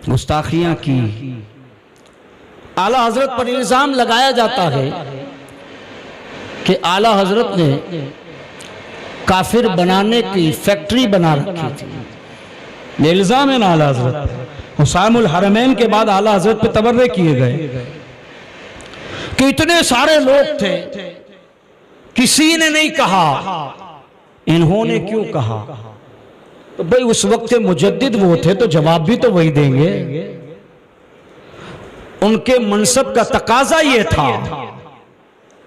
गुस्ताखियां की। आला हजरत पर इल्जाम लगाया जाता है कि आला हजरत ने काफिर बनाने की फैक्ट्री बना रखी थी। ये इल्जाम है ना आला हजरत। हुसामुल हरमैन के बाद आला हजरत पे तबर्रे किए गए कि इतने सारे लोग थे, किसी ने नहीं कहा, इन्होंने क्यों कहा? तो भाई उस वक्त के मुजद्दिद वो थे तो जवाब भी तो वही देंगे। उनके मनसब का तकाजा ये था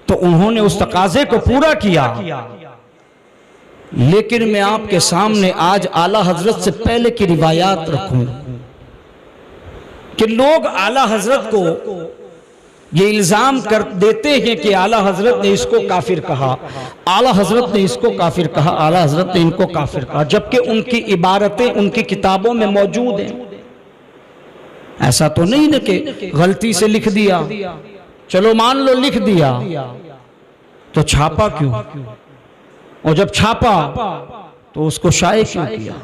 तो उन्होंने उस तकाजे को पूरा किया। लेकिन मैं आपके सामने आज आला हजरत से पहले की रिवायात रखूं कि लोग आला हजरत को ये इल्जाम कर देते हैं कि आला हजरत ने इसको काफिर कहा, आला हजरत ने इसको काफिर कहा, आला हजरत ने इनको काफिर कहा, जबकि उनकी इबारतें उनकी किताबों में मौजूद हैं। ऐसा तो नहीं ना कि गलती से लिख दिया, चलो मान लो लिख दिया तो छापा क्यों? और जब छापा तो उसको शाये क्यों किया?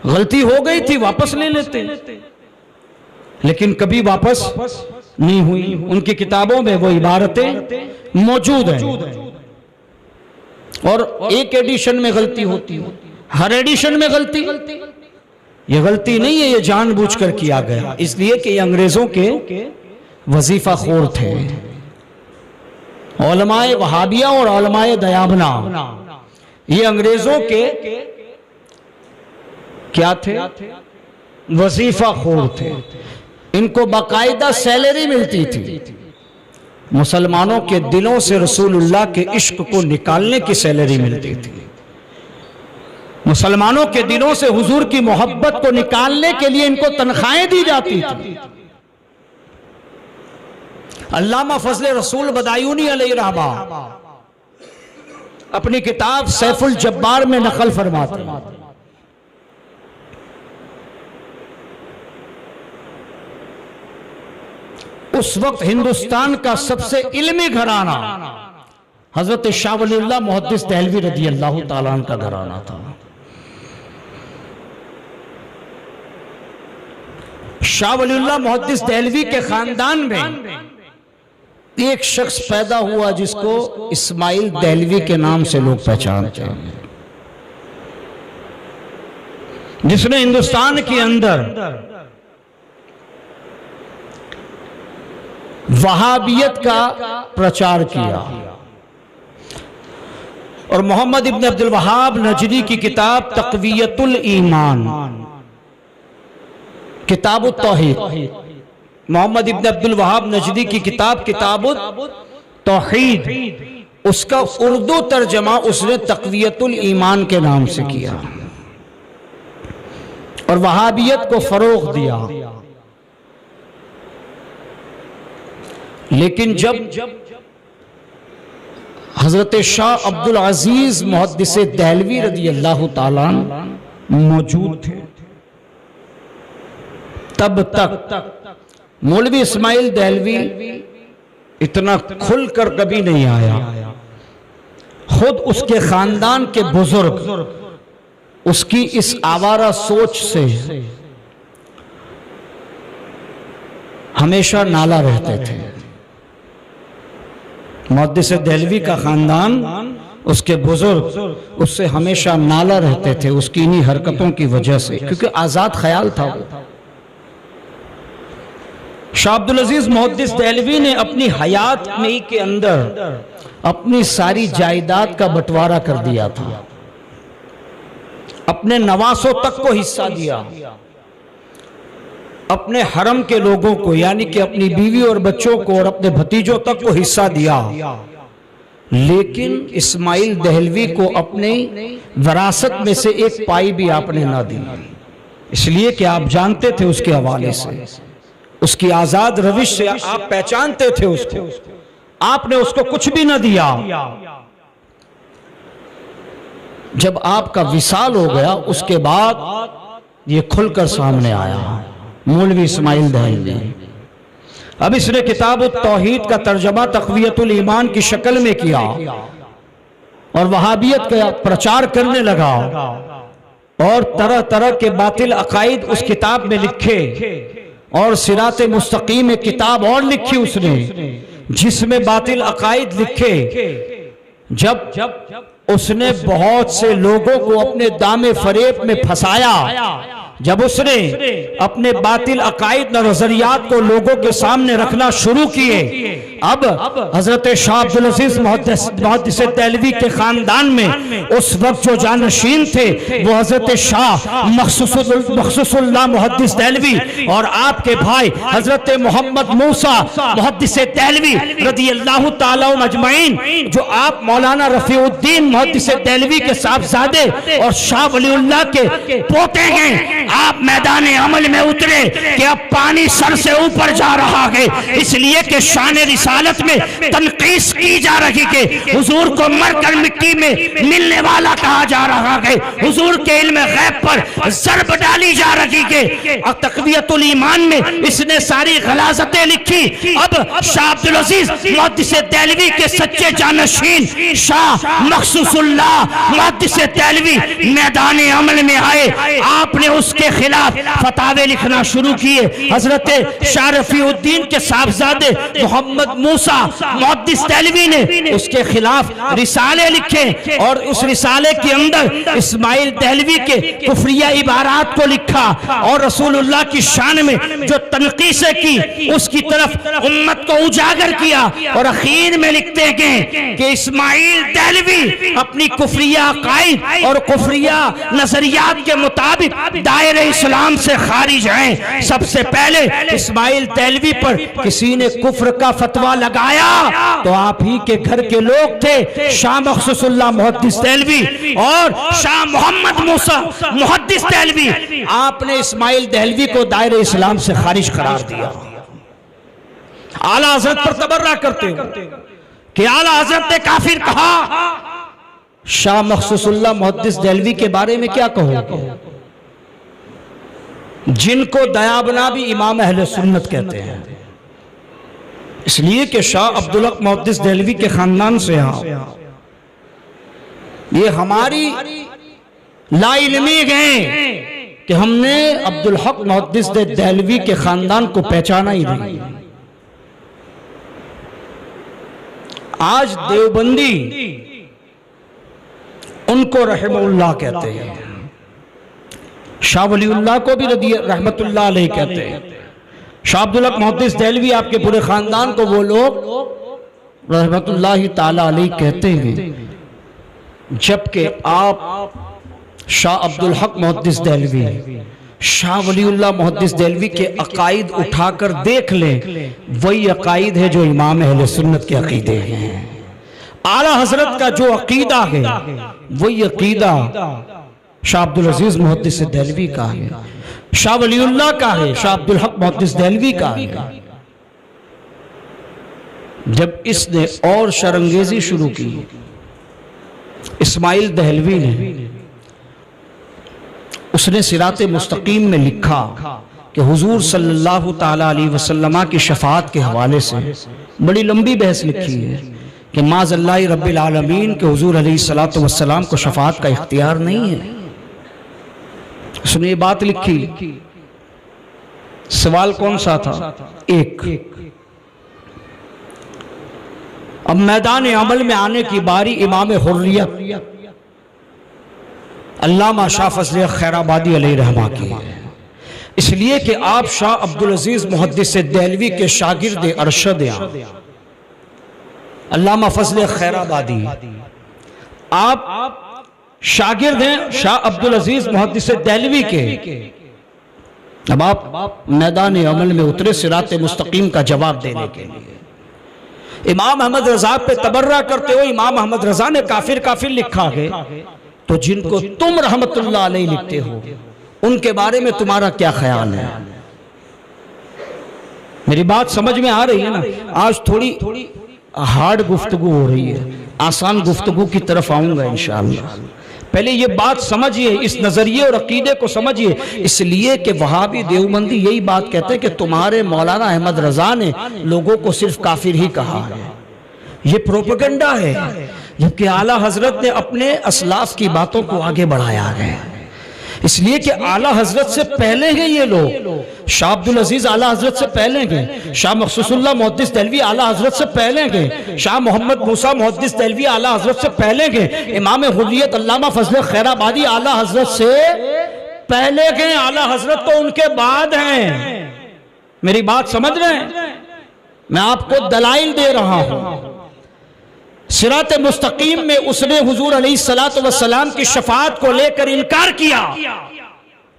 गलती हो गई थी, वापस ले लेते, लेकिन कभी वापस नहीं हुई। उनकी किताबों में वो इबारतें मौजूद हैं और एक एडिशन में गलती होती है, हर एडिशन में गलती। ये गलती नहीं है, ये जानबूझकर किया गया, इसलिए कि ये अंग्रेजों के वजीफा खोर थे। उलमाए वहाबिया और उलमाए दयाबना ये अंग्रेजों के क्या थे? वजीफा खोर थे। इनको बाकायदा सैलरी मिलती थी। मुसलमानों के दिलों से रसूलुल्लाह के इश्क को निकालने की सैलरी मिलती थी। मुसलमानों के दिलों से हुजूर की मोहब्बत को निकालने के लिए इनको तनख्वाहें दी जाती थी। अल्लामा फजले रसूल बदायूनी अलैहि रहमा अपनी किताब सैफुल जब्बार में नकल फरमाते हैं, उस वक्त हिंदुस्तान का सबसे इल्मी घराना हजरत शाह वलीउल्लाह मुहद्दिस देहलवी रज़ी अल्लाह ताला अन्हु का घराना था। शाह वलीउल्लाह मुहद्दिस देहलवी के खानदान में एक शख्स पैदा हुआ जिसको इस्माइल देहलवी के नाम से लोग पहचानते हैं, जिसने हिंदुस्तान के अंदर वहाबियत का प्रचार किया। और मोहम्मद इब्न अब्दुल वहाब नजरी की किताब तक़वियतुल ईमान, किताबुत तौहीद, मोहम्मद इब्न अब्दुल वहाब नजदी की किताब किताबुत तौहीद, उसका उर्दू तर्जमा उसने तक़वियतुल ईमान के नाम से किया और वहाबियत को फरोग दिया। लेकिन जब हजरत शाह अब्दुल अजीज मुहद्दिस देहलवी रज़ी अल्लाह ताला अन्हु मौजूद थे, तब तक मौलवी इस्माइल देहलवी इतना खुलकर कभी नहीं आया। खुद उसके खानदान के बुजुर्ग उसकी इस आवारा सोच से हमेशा नाला रहते थे। मुहद्दिस देहलवी का खानदान, उसके बुजुर्ग उससे हमेशा नाला रहते थे उसकी इन्हीं हरकतों की वजह से, क्योंकि आजाद ख्याल था वो। शाह अब्दुल अजीज मुहद्दिस देहलवी ने अपनी हयात में के अंदर अपनी सारी जायदाद का बंटवारा कर दिया था, अपने नवासों तक को हिस्सा दिया, अपने हरम के लोगों को यानी कि अपनी बीवी और बच्चों को और अपने भतीजों तक को हिस्सा दिया। लेकिन इस्माइल देहलवी को अपने विरासत में से एक पाई भी आपने ना दी, इसलिए कि आप जानते थे उसके हवाले से, उसकी आजाद रविश से आप पहचानते थे उसको, आपने उसको कुछ भी ना दिया। जब आपका विसाल हो गया उसके बाद ये खुलकर सामने आया मौलवी इस्माइल देहलवी। अब इसने किताब तौहीद का तर्जमा तक़वियतुल ईमान की शक्ल में किया और वहाबियत का प्रचार करने लगा और तरह तरह के बातिल अकायद उस किताब में लिखे, और सिरात मुस्तकीम में किताब और लिखी उसने जिसमें बातिल अकायद लिखे। जब उसने बहुत से लोगों को अपने दामे फरेब में फंसाया, जब उसने अपने बातिल अकायद और नजरियात को लोगों के सामने रखना शुरू किए, अब हजरत शाह अब्दुल अजीज मुहद्दिस देहलवी के खानदान में उस वक्त जो जानशीन थे वो हजरत शाह मखसूसुल्लाह मुहद्दिस देहलवी और आपके भाई हजरत मोहम्मद मूसा मुहद्दिस देहलवी रदियल्लाहु ताला अजमईन, जो आप मौलाना रफीउद्दीन मुहद्दिस देहलवी के साहबजादे और शाह वलीउल्लाह के पोते हैं। आप मैदान अमल में उतरे कि अब पानी सर से ऊपर जा रहा है, इसलिए कि शान रिसालत में तनकीस की जा रही है। हुजूर को मरकर मिट्टी में मिलने वाला कहा जा रहा है। हुजूर के इल्म गैब पर ज़र्ब डाली जा रही है। और तक़वियतुल ईमान में इसने सारी गलाज़तें लिखी। अब शाह अब्दुल अजीज मुहद्दिस देहलवी के सच्चे जानशीन शाह मखसूसुल्लाह मुहद्दिस देहलवी मैदान अमल में आए। आपने उसके खिलाफ फतावे लिखना शुरू किए। हजरत शाह रफीउद्दीन के साहबजादे मोहम्मद मूसा मुहद्दिस देहलवी ने उसके खिलाफ रिसाले लिखे, और उस रिसाले के अंदर इस्माइल देहलवी के कुफरिया इबारात को लिखा और रसूलुल्लाह की शान में जो तनकीसें की उसकी तरफ उम्मत को उजागर किया। और आखिर में लिखते हैं कि इस्माइल देहलवी अपनी कुफरिया अकायद और कुफरिया नजरियात के मुताबिक दायरे इस्लाम से खारिज हैं। सबसे पहले इस्माइल देहलवी पर किसी ने कुफ्र का फतवा लगाया तो आप ही के घर के लोग थे, शाह मखसूसुल्लाह मुहद्दिस देहलवी और शाह मोहम्मद मूसा मुहद्दिस देहलवी। आपने इस्माइल देहलवी को दायरे इस्लाम से खारिज करार दिया। आला हजरत पर तबर्रा करते हो कि आला हजरत ने काफिर कहा। शाह मखसूसुल्लाह मुहद्दिस देहलवी के बारे में क्या कहोगे, जिनको दयाबना भी इमाम अहले सुन्नत कहते हैं, इसलिए कि शाह अब्दुल हक मुहद्दिस देहलवी के खानदान से हैं। ये हमारी लाइल्मी है कि हमने अब्दुल हक मुहद्दिस देहलवी के खानदान को पहचाना ही नहीं। आज देवबंदी उनको रहमतुल्लाह कहते हैं, शाह वलीउल्लाह को भी रहमतुल्लाह अलैह कहते हैं। शाह अब्दुल हक मुहद्दिस देहलवी आपके पूरे खानदान को वो लोग रहमतुल्लाह ताला अलैह कहते हैं, जबकि आप शाह अब्दुल हक मुहद्दिस देहलवी शाह वलीउल्लाह मुहद्दिस देहलवी के अकायद उठाकर देख लें, वही अकायद है जो इमाम अहले सुन्नत के अकीदे हैं। आला हजरत का जो अकीदा है वही अकीदा शाह अब्दुल अजीज मुहद्दिस देहलवी का है, शाह वलीउल्लाह का है, शाह अब्दुल हक मुहद्दिस देहलवी का है। जब इसने और शरंगेजी शुरू की, इस्माइल देहलवी ने, उसने सिरात मुस्तकीम में लिखा कि हुजूर सल्लल्लाहु ताला अलैहि वसल्लम की शफाअत के हवाले से बड़ी लंबी बहस लिखी है कि माज़ल्लाहि रब्बिल आलमीन के हुजूर अलैहिस्सलातु वस्सलाम को शफाअत का इख्तियार नहीं है। उसने ये बात लिखी। सवाल कौन सा था? एक, अब मैदान अमल में आने की बारी इमाम हुर्रियत अल्लामा शाह फजल खैराबादी अलैहि रहमा की है, इसलिए कि आप शाह अब्दुल अजीज मुहद्दिस देहलवी के शागिर्द अरशद हैं अल्लामा फजल खैराबादी। आप शागिर्द हैं शाह अब्दुल अजीज मुहद्दिस देहलवी के। अब आप मैदान अमल में उतरे सिरात मुस्तकीम का जवाब देने के लिए। इमाम अहमद रजा पे तबर्रा करते हो, इमाम अहमद रजा ने काफिर काफिर लिखा है, तो जिनको तुम रहमतुल्लाह अलैह लिखते हो उनके बारे में तुम्हारा क्या ख्याल है? मेरी बात समझ में आ रही है ना? आज थोड़ी हार्ड गुफ्तगू हो रही है, आसान गुफ्तगू की तरफ आऊंगा इंशाअल्लाह। पहले ये बात समझिए, इस नजरिए और अकीदे को समझिए, इसलिए कि वहाबी देवबंदी यही बात कहते हैं कि तुम्हारे मौलाना अहमद रजा ने लोगों को सिर्फ काफिर ही कहा है। ये प्रोपेगेंडा है, जबकि आला हजरत ने अपने असलाफ की बातों को आगे बढ़ाया है। इसलिए कि आला हजरत से पहले हैं ये लोग। शाह अब्दुल अजीज आला हजरत से पहले हैं, शाह मखसूसुल्लाह मुहद्दिस देहलवी आला हजरत से पहले हैं, शाह मोहम्मद मूसा मुहद्दिस देहलवी आला हजरत से पहले हैं, इमाम हुर्रियत अल्लामा फजल खैराबादी आला हजरत से पहले के। आला हजरत तो उनके बाद हैं। मेरी बात समझ रहे हैं? मैं आपको दलाइल दे रहा हूं। सिरात मुस्तकीम में उसने हुजूर अलैहिस्सलातु वस्सलाम की शफाअत को लेकर इनकार किया।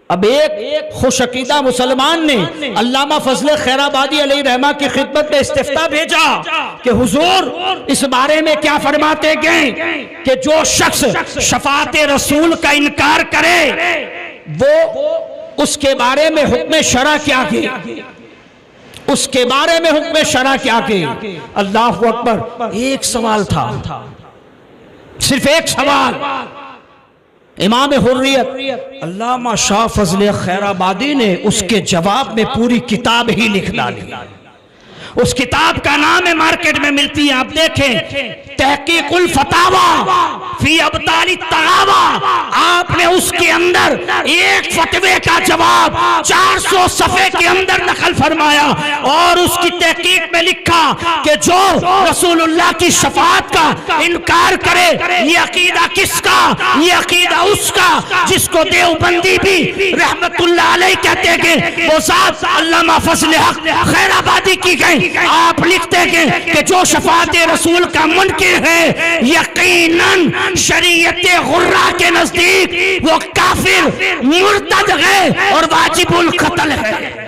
अब एक खुशअकीदा मुसलमान ने अल्लामा फजल खैराबादी अलैहि रहमा की खिदमत में इस्तिफ्ता भेजा कि हुजूर इस बारे में क्या फरमाते गए कि जो शख्स शफाअत रसूल का इनकार करे वो उसके बारे में हुक्म शरा क्या है, उसके बारे में हुक्म शरा क्या के। अल्लाह अकबर। एक सवाल था, सिर्फ एक सवाल। इमाम हुर्रियत अल्लामा शाह फजल खैराबादी ने उसके जवाब में पूरी किताब ही लिख डाली। उस किताब का नाम है, मार्केट में मिलती है, आप देखें, तहकीकुल फतावा फी अब्ताली तगावा। आपने उसके अंदर एक फतवे का जवाब 400 सफ़े के अंदर नकल फरमाया और उसकी तहकीक में लिखा कि जो रसूलुल्लाह की शफाअत का इनकार करे ये अकीदा किसका, ये अकीदा उसका जिसको देवबंदी भी रहमतुल्लाह अलैह कहते हैं, वो ज़ात अल्लामा फजल हक खैराबादी की गई। आप लिखते हैं कि जो शफाअत रसूल का मुनकिर है यकीनन शरीयत गुर्रा के नजदीक वो काफिर मुर्तद है और वाजिबुल कत्ल है।